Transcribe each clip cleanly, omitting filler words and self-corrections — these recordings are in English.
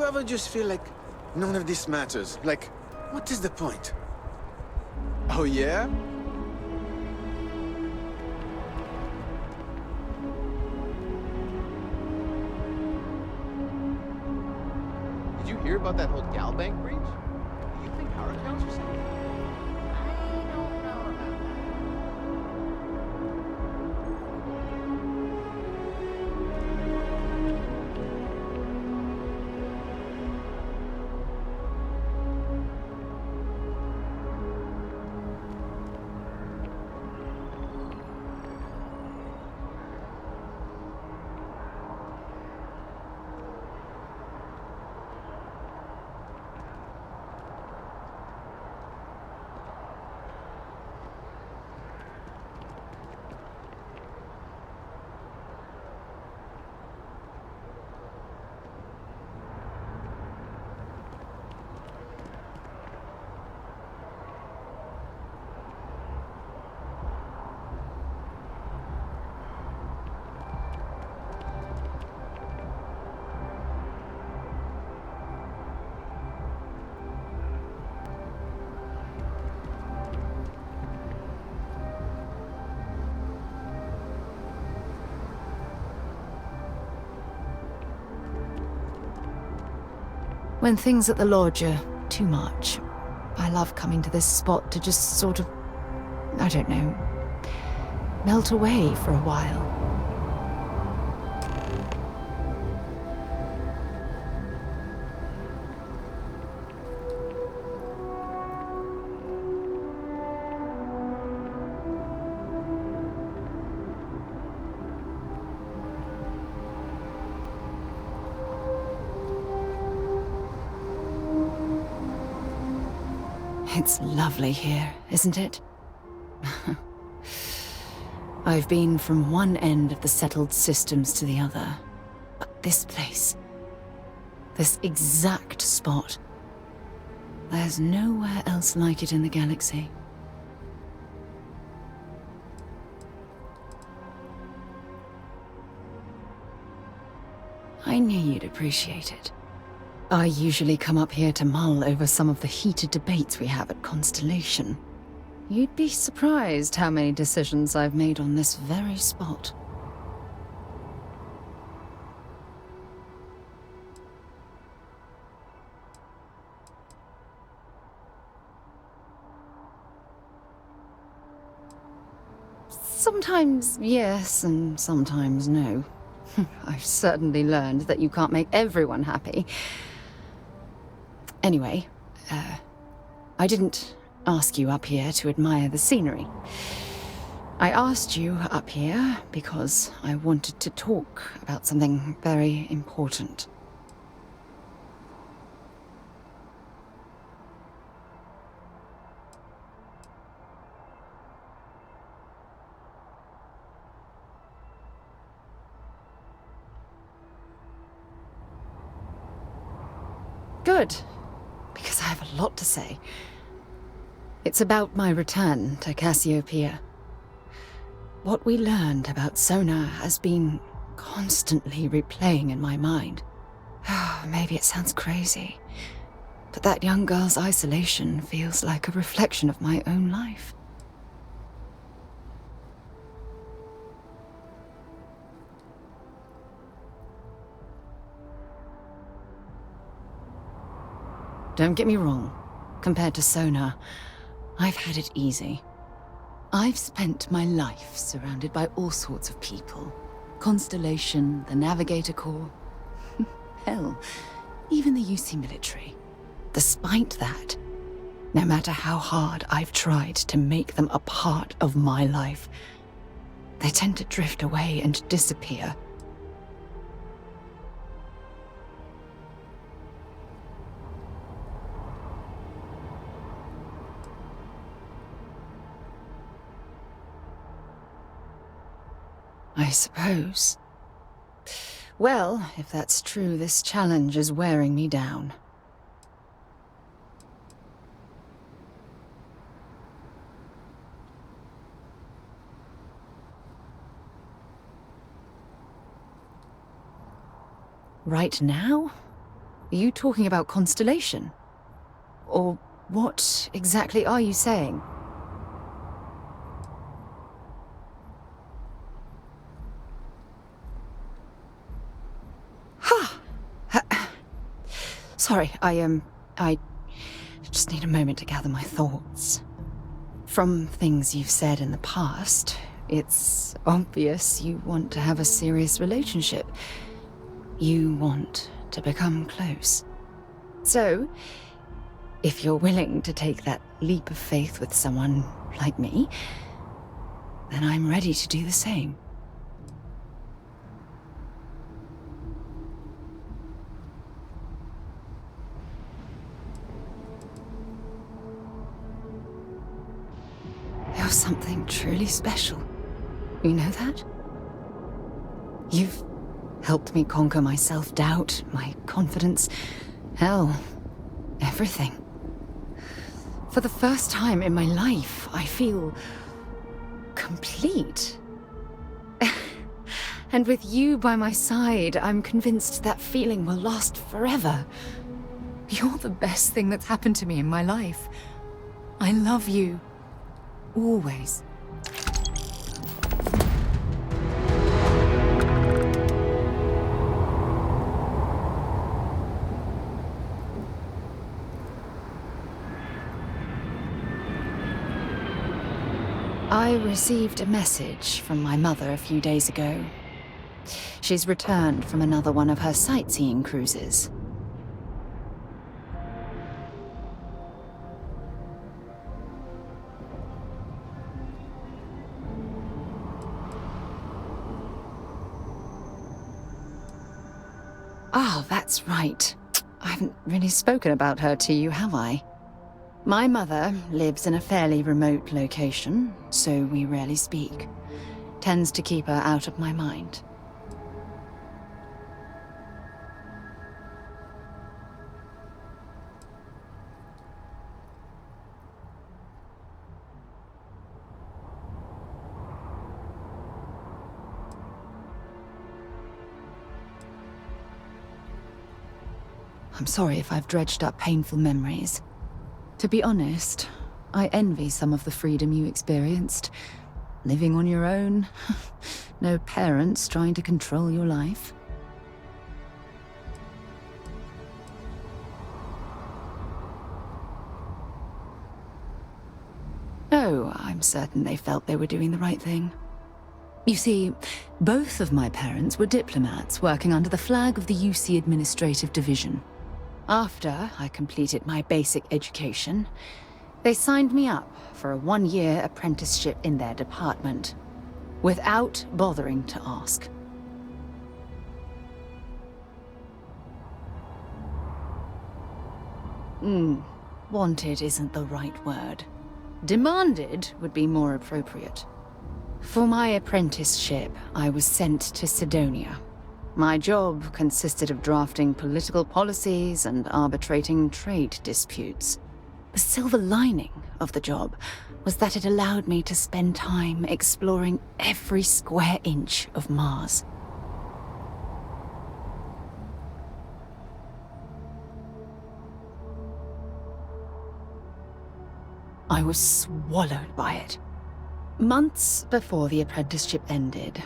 you ever just feel like none of this matters? Like, what is the point? Oh yeah? Did you hear about that whole gal bank breach? Do you think our accounts are safe? I don't know about that. When things at the lodge are too much, I love coming to this spot to just sort of, I don't know, melt away for a while. It's lovely here, isn't it? I've been from one end of the settled systems to the other. But this place, this exact spot, there's nowhere else like it in the galaxy. I knew you'd appreciate it. I usually come up here to mull over some of the heated debates we have at Constellation. You'd be surprised how many decisions I've made on this very spot. Sometimes yes, and sometimes no. I've certainly learned that you can't make everyone happy. Anyway, I didn't ask you up here to admire the scenery. I asked you up here because I wanted to talk about something very important. Good, because I have a lot to say. It's about my return to Cassiopeia. What we learned about Sona has been constantly replaying in my mind. Maybe it sounds crazy, but that young girl's isolation feels like a reflection of my own life. Don't get me wrong. Compared to Sona, I've had it easy. I've spent my life surrounded by all sorts of people. Constellation, the Navigator Corps. Hell, even the UC military. Despite that, no matter how hard I've tried to make them a part of my life, they tend to drift away and disappear. I suppose. Well, if that's true, this challenge is wearing me down. Right now? Are you talking about Constellation? Or what exactly are you saying? Ha! Sorry, I just need a moment to gather my thoughts. From things you've said in the past, it's obvious you want to have a serious relationship. You want to become close. So, if you're willing to take that leap of faith with someone like me, then I'm ready to do the same. You're something truly special. You know that? You've helped me conquer my self-doubt, my confidence, hell, everything. For the first time in my life, I feel complete. And with you by my side, I'm convinced that feeling will last forever. You're the best thing that's happened to me in my life. I love you. Always. I received a message from my mother a few days ago. She's returned from another one of her sightseeing cruises. Oh, that's right. I haven't really spoken about her to you, have I? My mother lives in a fairly remote location, so we rarely speak. Tends to keep her out of my mind. I'm sorry if I've dredged up painful memories. To be honest, I envy some of the freedom you experienced. Living on your own, no parents trying to control your life. Oh, I'm certain they felt they were doing the right thing. You see, both of my parents were diplomats working under the flag of the UC Administrative Division. After I completed my basic education, they signed me up for a one-year apprenticeship in their department, without bothering to ask. Wanted isn't the right word. Demanded would be more appropriate. For my apprenticeship, I was sent to Sidonia. My job consisted of drafting political policies and arbitrating trade disputes. The silver lining of the job was that it allowed me to spend time exploring every square inch of Mars. I was swallowed by it. Months before the apprenticeship ended,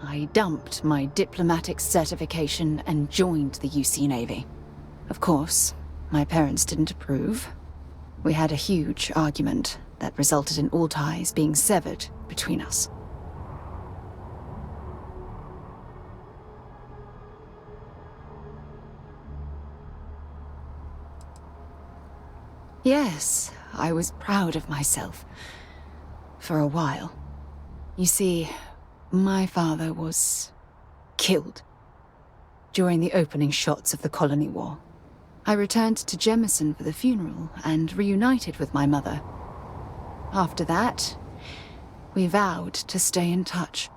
I dumped my diplomatic certification and joined the UC Navy. Of course, my parents didn't approve. We had a huge argument that resulted in all ties being severed between us. Yes, I was proud of myself. For a while. You see, my father was killed during the opening shots of the Colony War. I returned to Jemison for the funeral and reunited with my mother. After that, we vowed to stay in touch.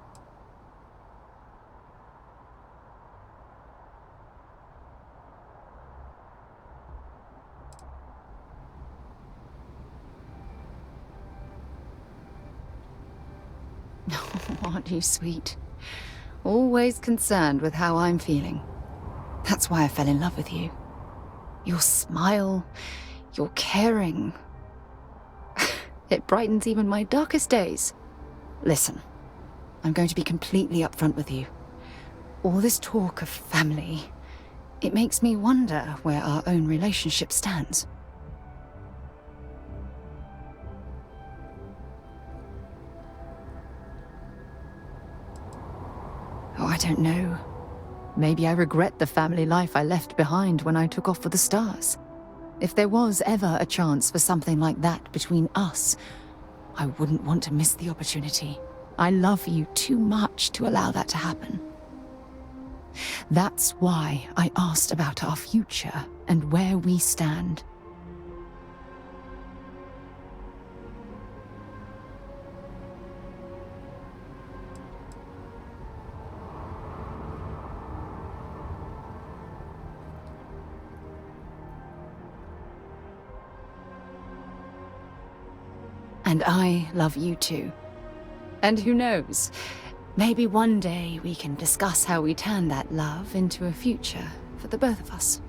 Aren't you sweet? Always concerned with how I'm feeling. That's why I fell in love with you. Your smile, your caring. It brightens even my darkest days. Listen, I'm going to be completely upfront with you. All this talk of family, it makes me wonder where our own relationship stands. Oh, I don't know. Maybe I regret the family life I left behind when I took off for the stars. If there was ever a chance for something like that between us, I wouldn't want to miss the opportunity. I love you too much to allow that to happen. That's why I asked about our future and where we stand. And I love you too. And who knows, maybe one day we can discuss how we turn that love into a future for the both of us.